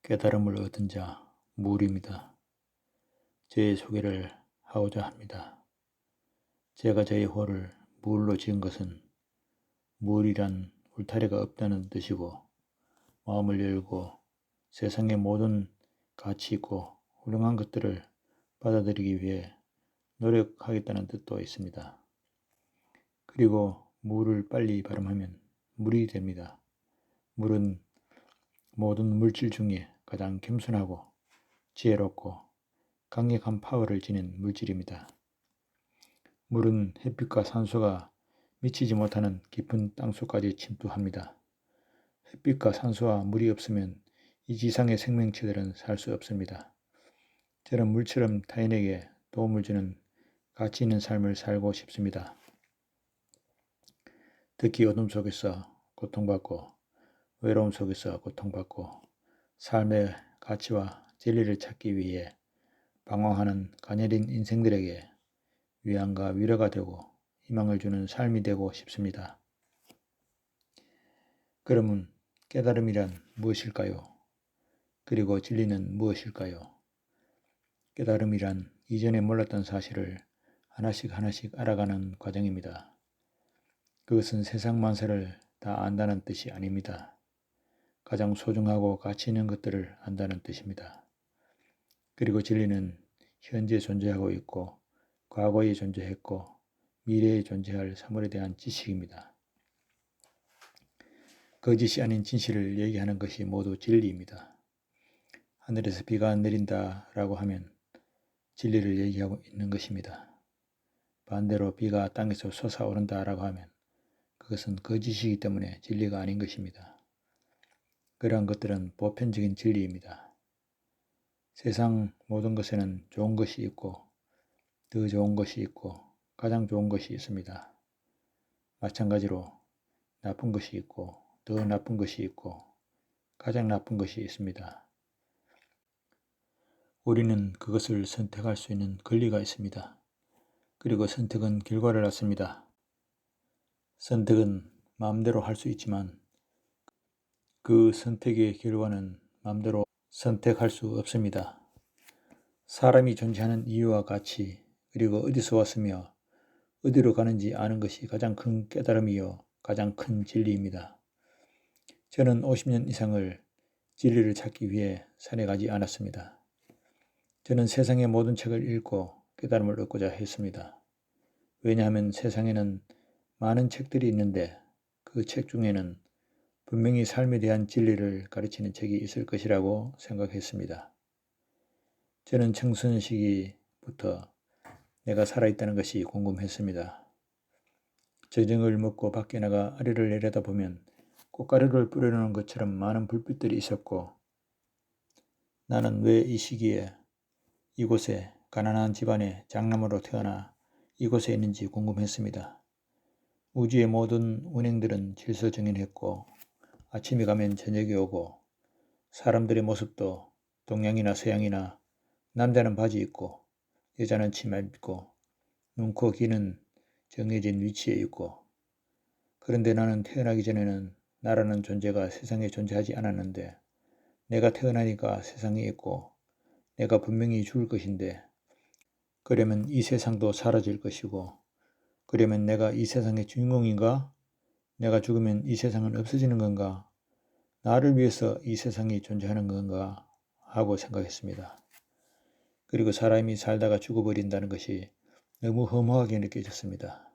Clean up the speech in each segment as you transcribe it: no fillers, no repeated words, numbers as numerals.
깨달음을 얻은 자 무울입니다. 제 소개를 하고자 합니다. 제가 저의 호를 무울로 지은 것은 무울이란 울타리가 없다는 뜻이고, 마음을 열고 세상의 모든 가치 있고 훌륭한 것들을 받아들이기 위해 노력하겠다는 뜻도 있습니다. 그리고 무울을 빨리 발음하면 물이 됩니다. 물은 모든 물질 중에 가장 겸손하고 지혜롭고 강력한 파워를 지닌 물질입니다. 물은 햇빛과 산소가 미치지 못하는 깊은 땅속까지 침투합니다. 햇빛과 산소와 물이 없으면 이 지상의 생명체들은 살 수 없습니다. 저는 물처럼 타인에게 도움을 주는 가치 있는 삶을 살고 싶습니다. 특히 어둠 속에서 고통받고 외로움 속에서 고통받고 삶의 가치와 진리를 찾기 위해 방황하는 가녀린 인생들에게 위안과 위로가 되고 희망을 주는 삶이 되고 싶습니다. 그러면 깨달음이란 무엇일까요? 그리고 진리는 무엇일까요? 깨달음이란 이전에 몰랐던 사실을 하나씩 알아가는 과정입니다. 그것은 세상 만사를 다 안다는 뜻이 아닙니다. 가장 소중하고 가치 있는 것들을 안다는 뜻입니다. 그리고 진리는 현재 존재하고 있고 과거에 존재했고 미래에 존재할 사물에 대한 지식입니다. 거짓이 아닌 진실을 얘기하는 것이 모두 진리입니다. 하늘에서 비가 내린다 라고 하면 진리를 얘기하고 있는 것입니다. 반대로 비가 땅에서 솟아오른다 라고 하면 그것은 거짓이기 때문에 진리가 아닌 것입니다. 그러한 것들은 보편적인 진리입니다. 세상 모든 것에는 좋은 것이 있고 더 좋은 것이 있고 가장 좋은 것이 있습니다. 마찬가지로 나쁜 것이 있고 더 나쁜 것이 있고 가장 나쁜 것이 있습니다. 우리는 그것을 선택할 수 있는 권리가 있습니다. 그리고 선택은 결과를 낳습니다. 선택은 마음대로 할 수 있지만 그 선택의 결과는 마음대로 선택할 수 없습니다. 사람이 존재하는 이유와 가치, 그리고 어디서 왔으며 어디로 가는지 아는 것이 가장 큰 깨달음이요 가장 큰 진리입니다. 저는 50년 이상을 진리를 찾기 위해 산에 가지 않았습니다. 저는 세상의 모든 책을 읽고 깨달음을 얻고자 했습니다. 왜냐하면 세상에는 많은 책들이 있는데 그 책 중에는 분명히 삶에 대한 진리를 가르치는 책이 있을 것이라고 생각했습니다. 저는 청소년 시기부터 내가 살아있다는 것이 궁금했습니다. 저녁을 먹고 밖에 나가 아래를 내려다보면 꽃가루를 뿌려놓은 것처럼 많은 불빛들이 있었고, 나는 왜 이 시기에 이곳에 가난한 집안의 장남으로 태어나 이곳에 있는지 궁금했습니다. 우주의 모든 운행들은 질서정연했고 아침에 가면 저녁이 오고 사람들의 모습도 동양이나 서양이나 남자는 바지 입고 여자는 치마 입고 눈, 코, 귀는 정해진 위치에 있고, 그런데 나는 태어나기 전에는 나라는 존재가 세상에 존재하지 않았는데 내가 태어나니까 세상에 있고 내가 분명히 죽을 것인데, 그러면 이 세상도 사라질 것이고, 그러면 내가 이 세상의 주인공인가? 내가 죽으면 이 세상은 없어지는 건가? 나를 위해서 이 세상이 존재하는 건가? 하고 생각했습니다. 그리고 사람이 살다가 죽어버린다는 것이 너무 허무하게 느껴졌습니다.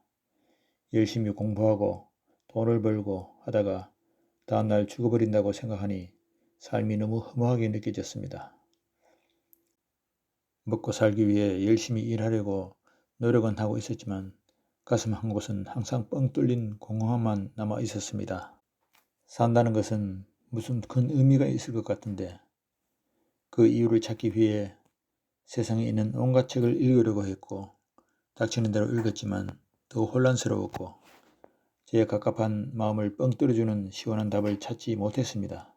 열심히 공부하고 돈을 벌고 하다가 다음날 죽어버린다고 생각하니 삶이 너무 허무하게 느껴졌습니다. 먹고 살기 위해 열심히 일하려고 노력은 하고 있었지만 가슴 한 곳은 항상 뻥 뚫린 공허함만 남아 있었습니다. 산다는 것은 무슨 큰 의미가 있을 것 같은데 그 이유를 찾기 위해 세상에 있는 온갖 책을 읽으려고 했고 닥치는 대로 읽었지만 더 혼란스러웠고 제 갑갑한 마음을 뻥 뚫어주는 시원한 답을 찾지 못했습니다.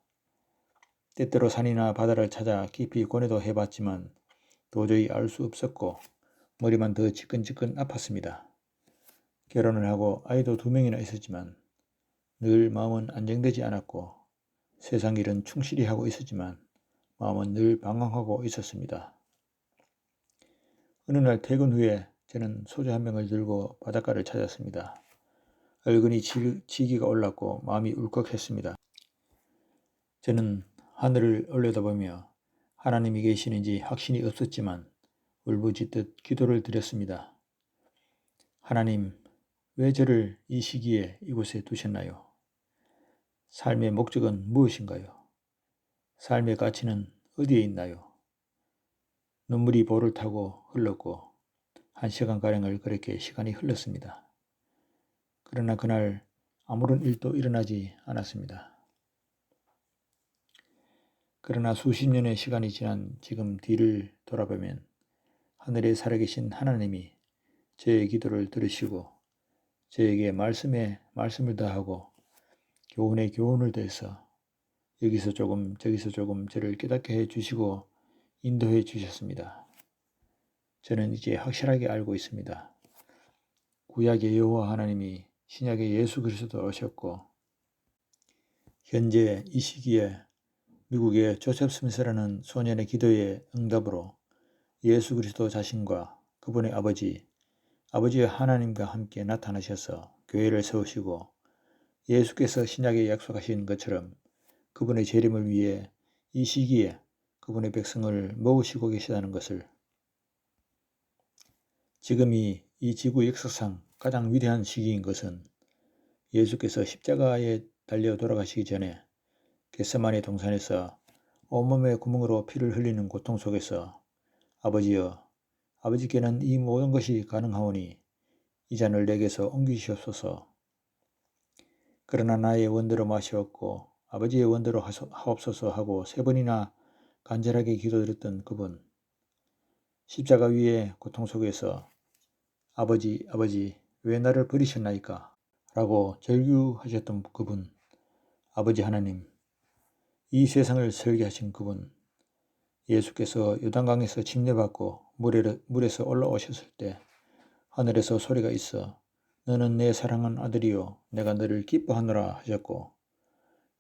때때로 산이나 바다를 찾아 깊이 고뇌도 해봤지만 도저히 알 수 없었고 머리만 더 지끈지끈 아팠습니다. 결혼을 하고 아이도 2명이나 있었지만 늘 마음은 안정되지 않았고 세상 일은 충실히 하고 있었지만 마음은 늘 방황하고 있었습니다. 어느 날 퇴근 후에 저는 소주 한 병을 들고 바닷가를 찾았습니다. 얼근이 지기가 올랐고 마음이 울컥했습니다. 저는 하늘을 올려다보며 하나님이 계시는지 확신이 없었지만 울부짖듯 기도를 드렸습니다. 하나님, 왜 저를 이 시기에 이곳에 두셨나요? 삶의 목적은 무엇인가요? 삶의 가치는 어디에 있나요? 눈물이 볼을 타고 흘렀고 1시간가량을 그렇게 시간이 흘렀습니다. 그러나 그날 아무런 일도 일어나지 않았습니다. 그러나 수십 년의 시간이 지난 지금 뒤를 돌아보면 하늘에 살아계신 하나님이 저의 기도를 들으시고 저에게 말씀에 말씀을 더하고 교훈에 교훈을 더해서 여기서 조금 저기서 조금 저를 깨닫게 해주시고 인도해 주셨습니다. 저는 이제 확실하게 알고 있습니다. 구약의 여호와 하나님이 신약의 예수 그리스도 오셨고 현재 이 시기에 미국의 조셉 스미스라는 소년의 기도의 응답으로 예수 그리스도 자신과 그분의 아버지의 하나님과 함께 나타나셔서 교회를 세우시고 예수께서 신약에 약속하신 것처럼 그분의 재림을 위해 이 시기에 그분의 백성을 모으시고 계시다는 것을, 지금이 이 지구 역사상 가장 위대한 시기인 것은 예수께서 십자가에 달려 돌아가시기 전에 겟세마네 동산에서 온몸의 구멍으로 피를 흘리는 고통 속에서 아버지여, 아버지께는 이 모든 것이 가능하오니 이 잔을 내게서 옮기시옵소서. 그러나 나의 원대로 마시옵고 아버지의 원대로 하옵소서 하고 3번이나 간절하게 기도드렸던 그분, 십자가 위의 고통 속에서 아버지, 아버지, 왜 나를 버리셨나이까? 라고 절규하셨던 그분, 아버지 하나님, 이 세상을 설계하신 그분, 예수께서 요단강에서 침례받고 물에서 올라오셨을 때 하늘에서 소리가 있어 너는 내 사랑하는 아들이요 내가 너를 기뻐하노라 하셨고,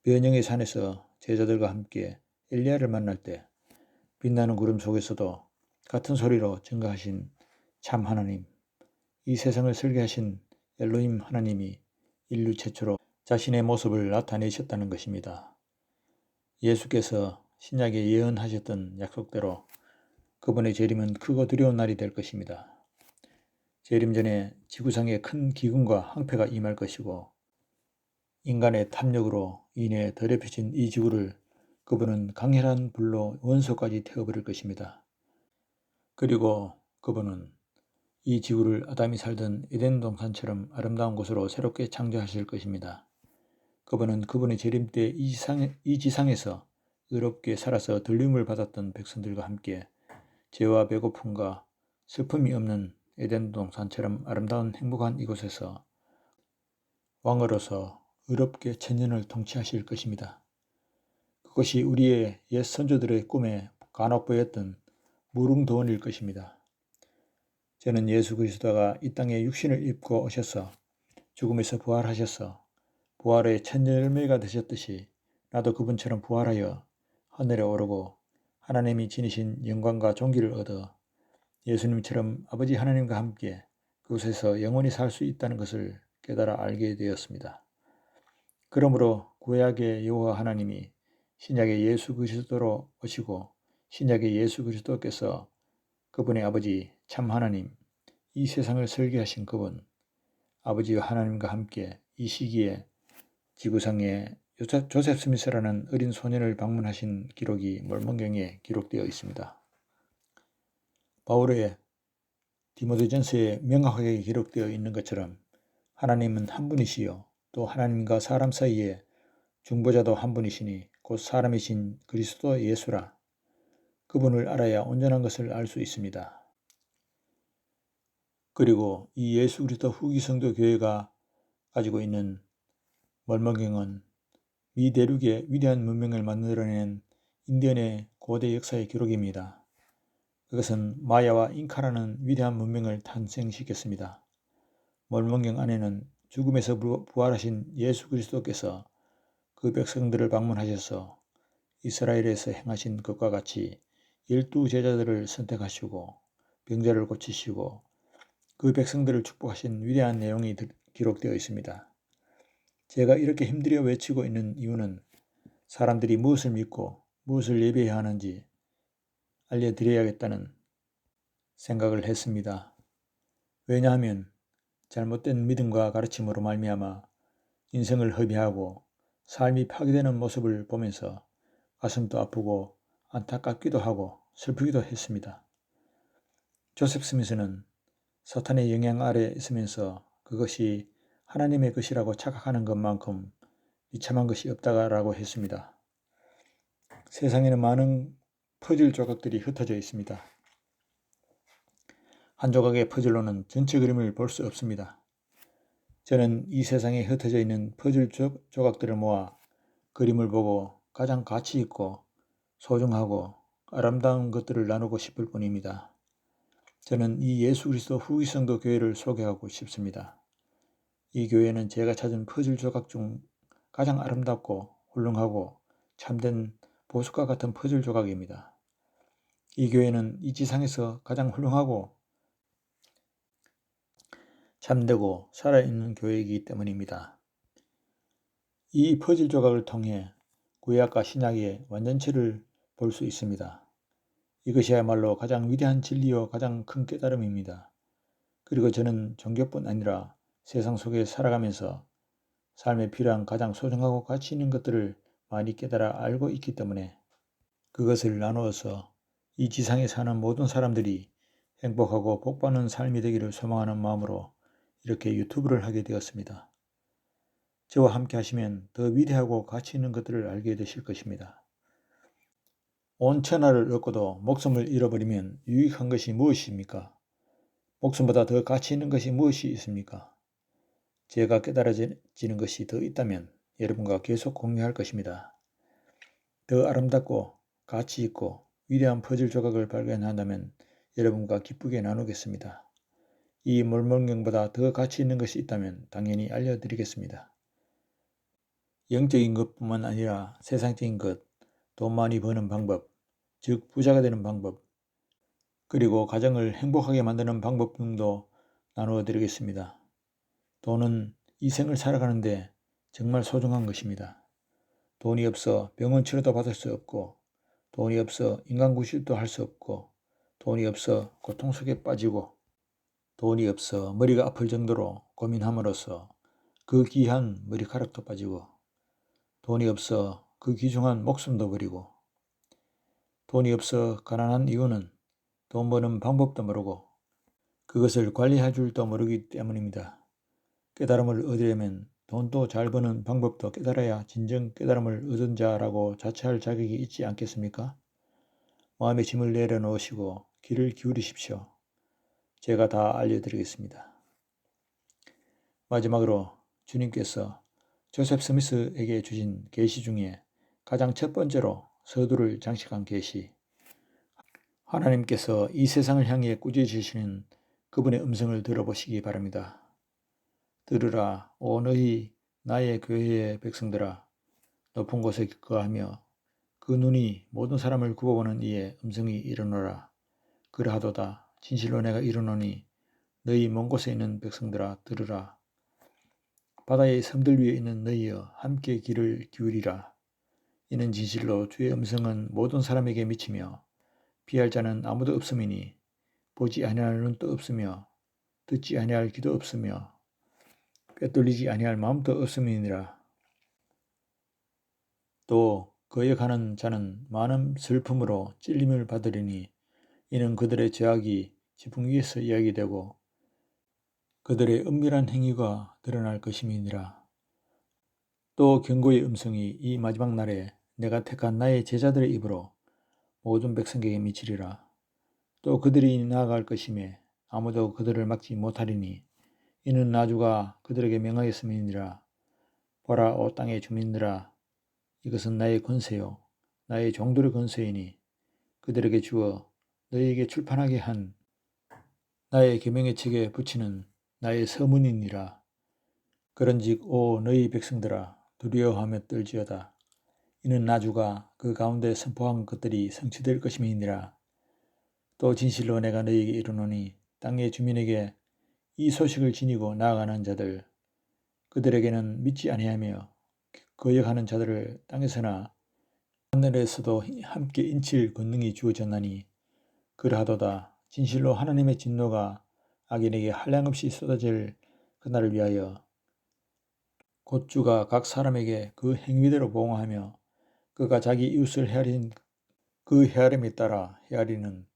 변형의 산에서 제자들과 함께 엘리야를 만날 때 빛나는 구름 속에서도 같은 소리로 증거하신 참 하나님, 이 세상을 설계하신 엘로힘 하나님이 인류 최초로 자신의 모습을 나타내셨다는 것입니다. 예수께서 신약에 예언하셨던 약속대로 그분의 재림은 크고 두려운 날이 될 것입니다. 재림 전에 지구상에 큰 기근과 황폐가 임할 것이고 인간의 탐욕으로 인해 더럽혀진 이 지구를 그분은 강렬한 불로 원소까지 태워버릴 것입니다. 그리고 그분은 이 지구를 아담이 살던 에덴 동산처럼 아름다운 곳으로 새롭게 창조하실 것입니다. 그분은 그분의 재림 때 이 지상에서 의롭게 살아서 들림을 받았던 백성들과 함께 죄와 배고픔과 슬픔이 없는 에덴 동산처럼 아름다운 행복한 이곳에서 왕으로서 의롭게 천년을 통치하실 것입니다. 그것이 우리의 옛 선조들의 꿈에 간혹 보였던 무릉도원일 것입니다. 저는 예수 그리스도가 이 땅에 육신을 입고 오셔서 죽음에서 부활하셔서 부활의 첫 열매가 되셨듯이 나도 그분처럼 부활하여 하늘에 오르고 하나님이 지니신 영광과 존귀를 얻어 예수님처럼 아버지 하나님과 함께 그곳에서 영원히 살 수 있다는 것을 깨달아 알게 되었습니다. 그러므로 구약의 여호와 하나님이 신약의 예수 그리스도로 오시고 신약의 예수 그리스도께서 그분의 아버지 참 하나님, 이 세상을 설계하신 그분, 아버지와 하나님과 함께 이 시기에 지구상에 조셉 스미스라는 어린 소년을 방문하신 기록이 몰몬경에 기록되어 있습니다. 바울의 디모데전서에 명확하게 기록되어 있는 것처럼 하나님은 한 분이시요 또 하나님과 사람 사이에 중보자도 한 분이시니 곧 사람이신 그리스도 예수라. 그분을 알아야 온전한 것을 알 수 있습니다. 그리고 이 예수 그리스도 후기 성도 교회가 가지고 있는 몰몬경은 미 대륙의 위대한 문명을 만들어낸 인디언의 고대 역사의 기록입니다. 그것은 마야와 잉카라는 위대한 문명을 탄생시켰습니다. 몰몬경 안에는 죽음에서 부활하신 예수 그리스도께서 그 백성들을 방문하셔서 이스라엘에서 행하신 것과 같이 12 제자들을 선택하시고 병자를 고치시고 그 백성들을 축복하신 위대한 내용이 기록되어 있습니다. 제가 이렇게 힘들여 외치고 있는 이유는 사람들이 무엇을 믿고 무엇을 예배해야 하는지 알려드려야겠다는 생각을 했습니다. 왜냐하면 잘못된 믿음과 가르침으로 말미암아 인생을 허비하고 삶이 파괴되는 모습을 보면서 가슴도 아프고 안타깝기도 하고 슬프기도 했습니다. 조셉 스미스는 사탄의 영향 아래 있으면서 그것이 하나님의 것이라고 착각하는 것만큼 비참한 것이 없다라고 했습니다. 세상에는 많은 퍼즐 조각들이 흩어져 있습니다. 한 조각의 퍼즐로는 전체 그림을 볼 수 없습니다. 저는 이 세상에 흩어져 있는 퍼즐 조각들을 모아 그림을 보고 가장 가치 있고 소중하고 아름다운 것들을 나누고 싶을 뿐입니다. 저는 이 예수 그리스도 후기성도 교회를 소개하고 싶습니다. 이 교회는 제가 찾은 퍼즐 조각 중 가장 아름답고 훌륭하고 참된 보석과 같은 퍼즐 조각입니다. 이 교회는 이 지상에서 가장 훌륭하고 참되고 살아있는 교회이기 때문입니다. 이 퍼즐 조각을 통해 구약과 신약의 완전체를 볼 수 있습니다. 이것이야말로 가장 위대한 진리요 가장 큰 깨달음입니다. 그리고 저는 종교뿐 아니라 세상 속에 살아가면서 삶에 필요한 가장 소중하고 가치 있는 것들을 많이 깨달아 알고 있기 때문에 그것을 나누어서 이 지상에 사는 모든 사람들이 행복하고 복받는 삶이 되기를 소망하는 마음으로 이렇게 유튜브를 하게 되었습니다. 저와 함께 하시면 더 위대하고 가치 있는 것들을 알게 되실 것입니다. 온 천하를 얻고도 목숨을 잃어버리면 유익한 것이 무엇입니까? 목숨보다 더 가치 있는 것이 무엇이 있습니까? 제가 깨달아지는 것이 더 있다면 여러분과 계속 공유할 것입니다. 더 아름답고 가치 있고 위대한 퍼즐 조각을 발견한다면 여러분과 기쁘게 나누겠습니다. 이 몰몬경보다 더 가치 있는 것이 있다면 당연히 알려드리겠습니다. 영적인 것뿐만 아니라 세상적인 것, 돈 많이 버는 방법, 즉 부자가 되는 방법, 그리고 가정을 행복하게 만드는 방법 등도 나누어 드리겠습니다. 돈은 이 생을 살아가는데 정말 소중한 것입니다. 돈이 없어 병원 치료도 받을 수 없고, 돈이 없어 인간구실도 할 수 없고, 돈이 없어 고통 속에 빠지고, 돈이 없어 머리가 아플 정도로 고민함으로써 그 귀한 머리카락도 빠지고, 돈이 없어 그 귀중한 목숨도 버리고, 돈이 없어 가난한 이유는 돈 버는 방법도 모르고 그것을 관리할 줄도 모르기 때문입니다. 깨달음을 얻으려면 돈도 잘 버는 방법도 깨달아야 진정 깨달음을 얻은 자라고 자처할 자격이 있지 않겠습니까? 마음의 짐을 내려놓으시고 귀를 기울이십시오. 제가 다 알려드리겠습니다. 마지막으로 주님께서 조셉 스미스에게 주신 계시 중에 가장 첫 번째로 서두를 장식한 계시, 하나님께서 이 세상을 향해 꾸짖으시는 그분의 음성을 들어보시기 바랍니다. 들으라, 오 너희 나의 교회의 백성들아, 높은 곳에 거하며 그 눈이 모든 사람을 굽어보는 이의 음성이 이르노라. 그러하도다. 진실로 내가 이르노니 너희 먼 곳에 있는 백성들아 들으라. 바다의 섬들 위에 있는 너희여 함께 귀를 기울이라. 이는 진실로 주의 음성은 모든 사람에게 미치며 피할 자는 아무도 없음이니 보지 아니할 눈도 없으며 듣지 아니할 귀도 없으며 꿰뚫리지 아니할 마음도 없음이니라. 또 거역하는 자는 많은 슬픔으로 찔림을 받으리니 이는 그들의 죄악이 지붕 위에서 이야기되고 그들의 은밀한 행위가 드러날 것임이니라. 또 경고의 음성이 이 마지막 날에 내가 택한 나의 제자들의 입으로 모든 백성에게 미치리라. 또 그들이 나아갈 것이며 아무도 그들을 막지 못하리니 이는 나주가 그들에게 명하였음이니라. 보라, 오 땅의 주민들아, 이것은 나의 권세요 나의 종들의 권세이니 그들에게 주어 너희에게 출판하게 한 나의 계명의 책에 붙이는 나의 서문이니라. 그런즉 오 너희 백성들아 두려워하며 떨지어다. 이는 나주가 그 가운데 선포한 것들이 성취될 것임이니라. 또 진실로 내가 너희에게 이르노니 땅의 주민에게 이 소식을 지니고 나아가는 자들, 그들에게는 믿지 아니하며 거역하는 자들을 땅에서나 하늘에서도 함께 인칠 권능이 주어졌나니 그러하도다. 진실로 하나님의 진노가 악인에게 한량없이 쏟아질 그날을 위하여 곧 주가 각 사람에게 그 행위대로 보응하며 그가 자기 이웃을 헤아린 그 헤아림에 따라 헤아리는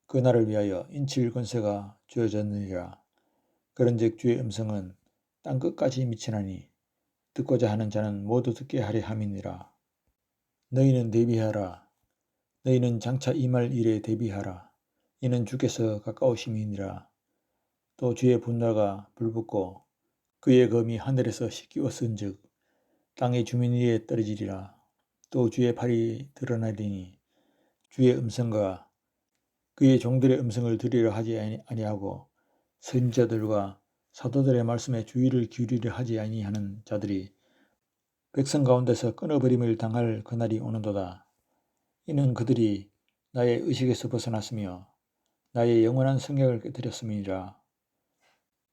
그날을 위하여 인칠 권세가 주어졌느니라. 그런즉 주의 음성은 땅 끝까지 미치나니 듣고자 하는 자는 모두 듣게 하려 함이니라. 너희는 대비하라. 너희는 장차 임할 일에 대비하라. 이는 주께서 가까우심이니라. 또 주의 분노가 불붙고 그의 검이 하늘에서 씻기었은즉 땅의 주민 위에 떨어지리라. 또 주의 팔이 드러나리니 주의 음성과 그의 종들의 음성을 들으려 하지 아니하고 선지자들과 사도들의 말씀에 주의를 기울이려 하지 아니하는 자들이 백성 가운데서 끊어버림을 당할 그날이 오는도다. 이는 그들이 나의 의식에서 벗어났으며 나의 영원한 성령을 깨뜨렸음이니라.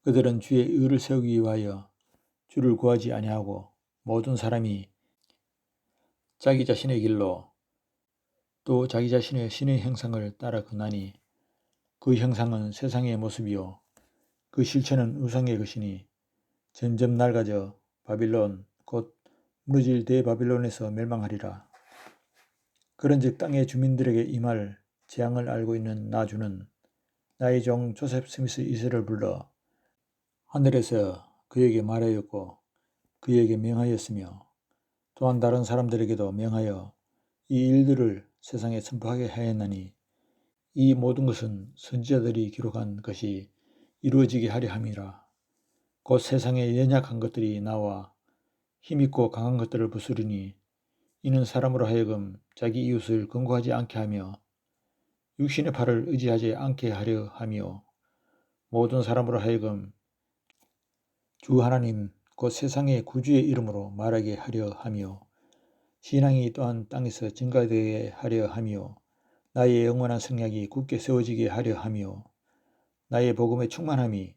그들은 주의 의를 세우기 위하여 주를 구하지 아니하고 모든 사람이 자기 자신의 길로 또 자기 자신의 신의 형상을 따라 건나니 그 형상은 세상의 모습이요 그 실체는 우상의 것이니 점점 낡아져 바빌론 곧 무너질 대바빌론에서 멸망하리라. 그런즉 땅의 주민들에게 임할 재앙을 알고 있는 나주는 나의 종 조셉 스미스 2세를 불러 하늘에서 그에게 말하였고 그에게 명하였으며 또한 다른 사람들에게도 명하여 이 일들을 세상에 선포하게 하였나니 이 모든 것은 선지자들이 기록한 것이 이루어지게 하려 함이라. 곧 세상에 연약한 것들이 나와 힘있고 강한 것들을 부수리니 이는 사람으로 하여금 자기 이웃을 권고하지 않게 하며 육신의 팔을 의지하지 않게 하려 하며 모든 사람으로 하여금 주 하나님 곧 세상의 구주의 이름으로 말하게 하려 하며 신앙이 또한 땅에서 증가되게 하려 하며 나의 영원한 성약이 굳게 세워지게 하려 하며 나의 복음의 충만함이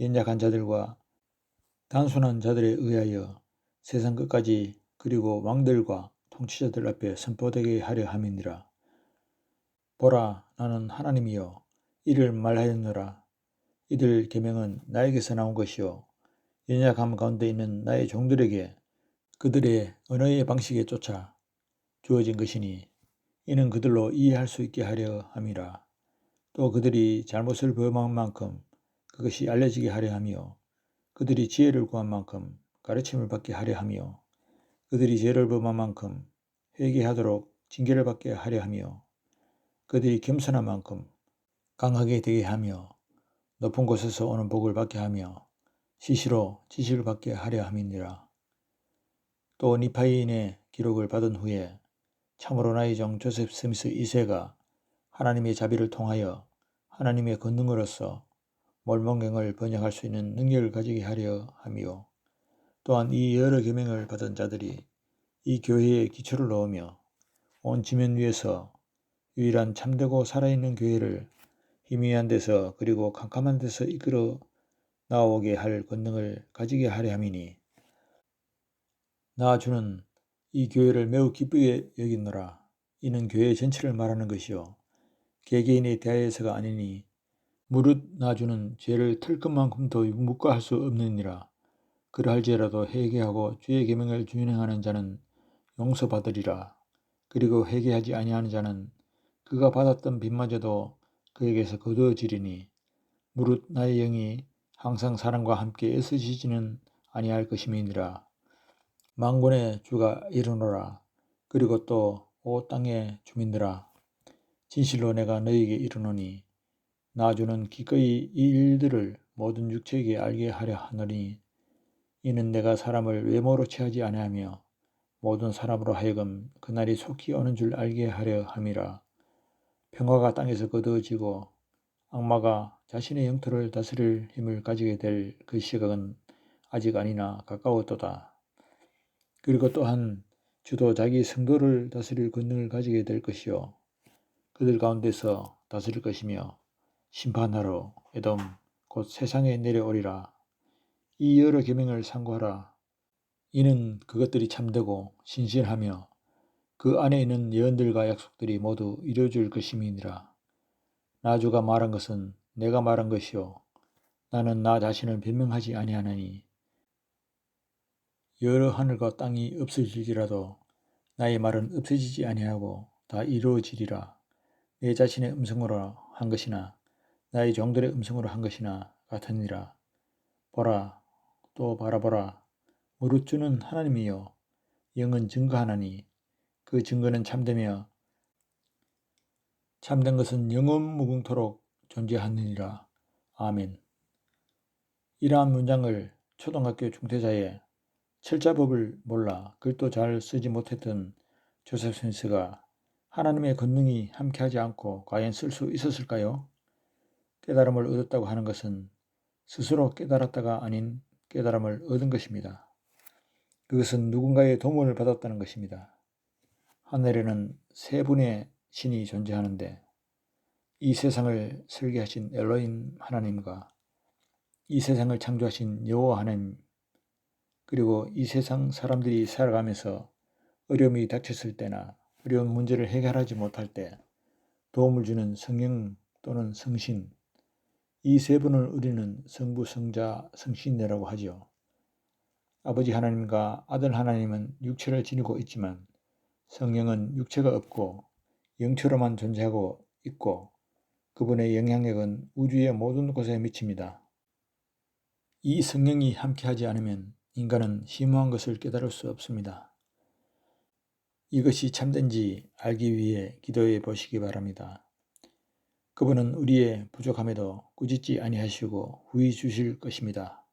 연약한 자들과 단순한 자들에 의하여 세상 끝까지 그리고 왕들과 통치자들 앞에 선포되게 하려 함이니라. 보라, 나는 하나님이여 이를 말하였노라. 이들 계명은 나에게서 나온 것이요 연약함 가운데 있는 나의 종들에게 그들의 언어의 방식에 쫓아 주어진 것이니 이는 그들로 이해할 수 있게 하려 함이라. 또 그들이 잘못을 범한 만큼 그것이 알려지게 하려 하며 그들이 지혜를 구한 만큼 가르침을 받게 하려 하며 그들이 죄를 범한 만큼 회개하도록 징계를 받게 하려 하며 그들이 겸손한 만큼 강하게 되게 하며 높은 곳에서 오는 복을 받게 하며 시시로 지식을 받게 하려 함이니라. 또 니파이인의 기록을 받은 후에 참으로 나의 종 조셉 스미스 2세가 하나님의 자비를 통하여 하나님의 권능으로서 몰몬경을 번역할 수 있는 능력을 가지게 하려 하며 또한 이 여러 계명을 받은 자들이 이 교회에 기초를 넣으며 온 지면 위에서 유일한 참되고 살아있는 교회를 희미한 데서 그리고 캄캄한 데서 이끌어 나오게 할 권능을 가지게 하려 함이니 나 주는 이 교회를 매우 기쁘게 여기노라. 이는 교회 전체를 말하는 것이요 개개인에 대하여서가 아니니 무릇 나 주는 죄를 털끝만큼도 묵과할 수 없느니라. 그러할지라도 회개하고 주의 계명을 준행하는 자는 용서받으리라. 그리고 회개하지 아니하는 자는 그가 받았던 빚마저도 그에게서 거두어지리니 무릇 나의 영이 항상 사람과 함께 애쓰시지는 아니할 것임이니라. 만군의 주가 이르노라. 그리고 또 오 땅의 주민들아 진실로 내가 너희에게 이르노니 나 주는 기꺼이 이 일들을 모든 육체에게 알게 하려 하노니 이는 내가 사람을 외모로 취하지 아니하며 모든 사람으로 하여금 그날이 속히 오는 줄 알게 하려 함이라. 평화가 땅에서 거두어지고 악마가 자신의 영토를 다스릴 힘을 가지게 될 그 시각은 아직 아니나 가까웠도다. 그리고 또한 주도 자기 성도를 다스릴 권능을 가지게 될 것이요 그들 가운데서 다스릴 것이며 심판하러 에돔 곧 세상에 내려오리라. 이 여러 계명을 상고하라. 이는 그것들이 참되고 신실하며 그 안에 있는 예언들과 약속들이 모두 이루어질 것임이니라. 나 주가 말한 것은 내가 말한 것이요 나는 나 자신을 변명하지 아니하나니 여러 하늘과 땅이 없어질지라도 나의 말은 없어지지 아니하고 다 이루어지리라. 내 자신의 음성으로 한 것이나 나의 종들의 음성으로 한 것이나 같으니라. 보라 또 바라보라. 무릇 주는 하나님이요 영은 증거하나니 그 증거는 참되며 참된 것은 영원 무궁토록 존재하느니라. 아멘. 이러한 문장을 초등학교 중퇴자의 철자법을 몰라 글도 잘 쓰지 못했던 조셉 스미스가 하나님의 권능이 함께하지 않고 과연 쓸 수 있었을까요? 깨달음을 얻었다고 하는 것은 스스로 깨달았다가 아닌 깨달음을 얻은 것입니다. 그것은 누군가의 도움을 받았다는 것입니다. 하늘에는 세 분의 신이 존재하는데 이 세상을 설계하신 엘로힘 하나님과 이 세상을 창조하신 여호와 하나님 그리고 이 세상 사람들이 살아가면서 어려움이 닥쳤을 때나 어려운 문제를 해결하지 못할 때 도움을 주는 성령 또는 성신 이 세 분을 우리는 성부, 성자, 성신이라고 하죠. 아버지 하나님과 아들 하나님은 육체를 지니고 있지만 성령은 육체가 없고 영체로만 존재하고 있고 그분의 영향력은 우주의 모든 곳에 미칩니다. 이 성령이 함께하지 않으면 인간은 심오한 것을 깨달을 수 없습니다. 이것이 참된지 알기 위해 기도해 보시기 바랍니다. 그분은 우리의 부족함에도 꾸짖지 아니하시고 후히 주실 것입니다.